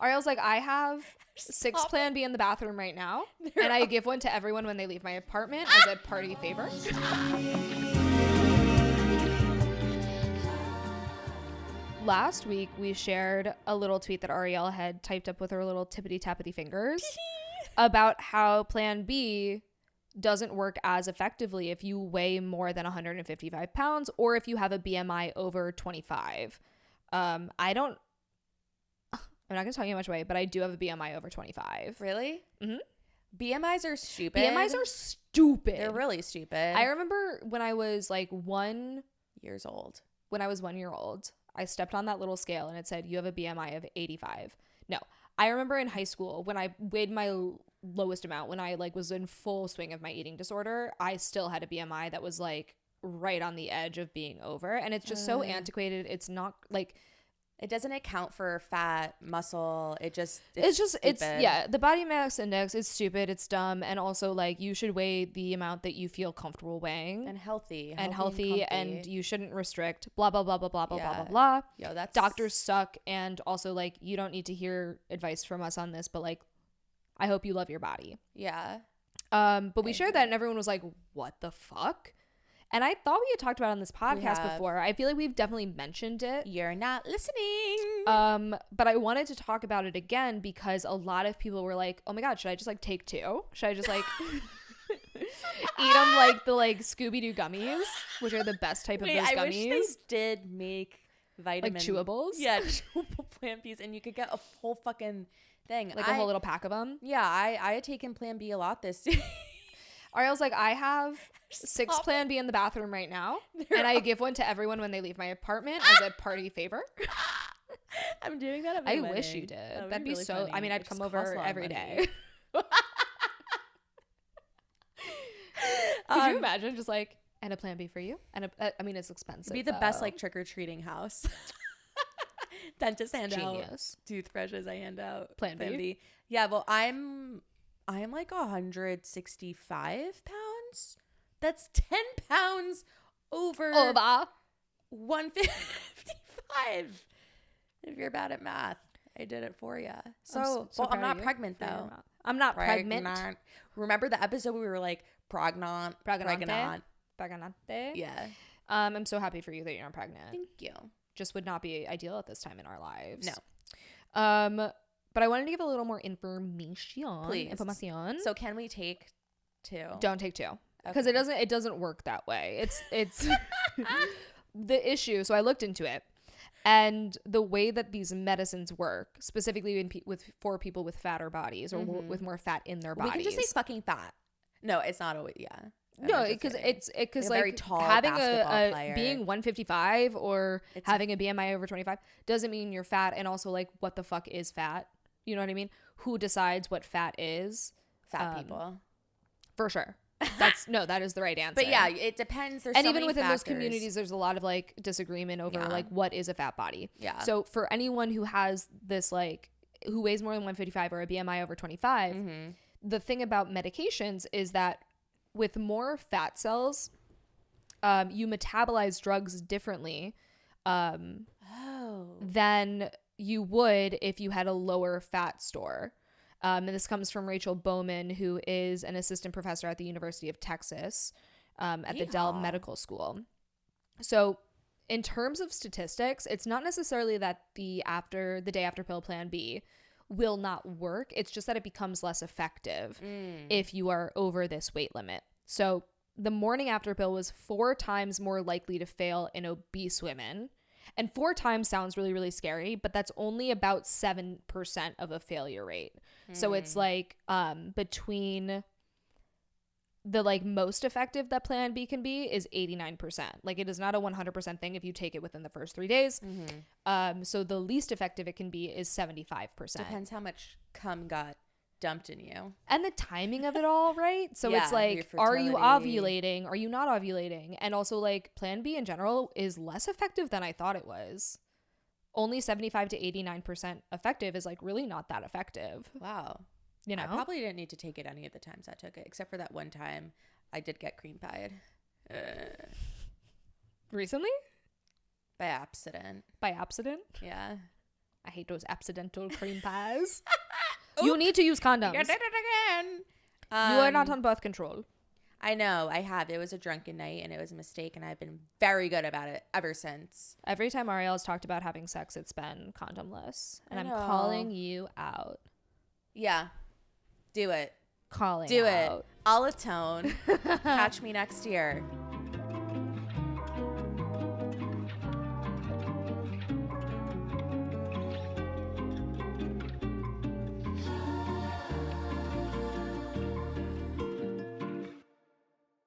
Arielle's like, I have 6 Plan B in the bathroom right now, and I give one to everyone when they leave my apartment as a party favor. Last week, we shared a little tweet that Arielle had typed up with her little tippity-tappity fingers about how Plan B doesn't work as effectively if you weigh more than 155 pounds or if you have a BMI over 25. I'm not going to tell you how much weight, but I do have a BMI over 25. Really? Mm-hmm. BMIs are stupid. BMIs are stupid. They're really stupid. I remember when I was like 1 year old. When I was 1 year old, I stepped on that little scale and it said, you have a BMI of 85. No, I remember in high school when I weighed my lowest amount, when I like was in full swing of my eating disorder, I still had a BMI that was like right on the edge of being over. And it's just so antiquated. It's not like, it doesn't account for fat, muscle. It's the body mass index is stupid. It's dumb. And also like you should weigh the amount that you feel comfortable weighing. And healthy and you shouldn't restrict blah, blah, blah, blah, blah, blah, blah, blah, blah. Yo, that's... Doctors suck. And also like, you don't need to hear advice from us on this, but like, I hope you love your body. Yeah. But we shared that and everyone was like, what the fuck? And I thought we had talked about it on this podcast before. I feel like we've definitely mentioned it. You're not listening. But I wanted to talk about it again because a lot of people were like, oh my God, should I just like take 2? Should I just like eat them like the like Scooby-Doo gummies, which are the best type of those gummies? I wish they did make vitamin. Like chewables? Yeah, chewable Plan Bs. And you could get a whole fucking thing. Like a whole little pack of them? Yeah, I had taken Plan B a lot this year. Arielle's like, I have 6 Plan B in the bathroom right now, and I give one to everyone when they leave my apartment as a party favor. I'm doing that at my wedding. Wish you did. That'd be really so. funny. I mean, I'd come over every day. Could you imagine just like, and a Plan B for you? And I mean, it's expensive. It'd be the best like trick or treating house. Dentist hand Genius. out toothbrushes. I hand out Plan B. Yeah, well, I'm like 165 pounds. That's 10 pounds over 155. If you're bad at math, I did it for you. So I'm not pregnant though. I'm not pregnant. Remember the episode we were like pregnant? Pregnante. Yeah. I'm so happy for you that you're not pregnant. Thank you. Just would not be ideal at this time in our lives. No. But I wanted to give a little more information. Please. Information. So can we take 2? Don't take 2 because it doesn't work that way. It's the issue. So I looked into it, and the way that these medicines work, specifically for people with fatter bodies or with more fat in their bodies. We can just say fucking fat. No, it's not always. Yeah. No, because like very tall having being 155 or having a BMI over 25 doesn't mean you're fat. And also like, what the fuck is fat? You know what I mean? Who decides what fat is? Fat people. For sure. That is the right answer. But yeah, it depends. There's and so even many within factors. those communities, there's a lot of like disagreement over like what is a fat body. Yeah. So for anyone who has this like who weighs more than 155 or a BMI over 25, the thing about medications is that with more fat cells, you metabolize drugs differently than you would if you had a lower fat store. And this comes from Rachel Bowman, who is an assistant professor at the University of Texas at the Dell Medical School. So in terms of statistics, it's not necessarily that the day after pill Plan B will not work. It's just that it becomes less effective if you are over this weight limit. So the morning after pill was 4 times more likely to fail in obese women. And 4 times sounds really, really scary, but that's only about 7% of a failure rate. So it's like between the like most effective that Plan B can be is 89%. Like it is not a 100% thing if you take it within the first 3 days. So the least effective it can be is 75%. Depends how much cum got dumped in you. And the timing of it all, right? So it's like, are you ovulating? Are you not ovulating? And also like Plan B in general is less effective than I thought it was. Only 75 to 89% effective is like really not that effective. Wow. You know? I probably didn't need to take it any of the times I took it, except for that one time I did get cream pied. Recently? By accident. By accident? Yeah. I hate those accidental cream pies. You need to use condoms. You did it again. You are not on birth control. I know. I have. It was a drunken night and it was a mistake, and I've been very good about it ever since. Every time Arielle's talked about having sex, it's been condomless. And I'm calling you out. Yeah. Do it. Calling Do out. it. I'll atone. Catch me next year.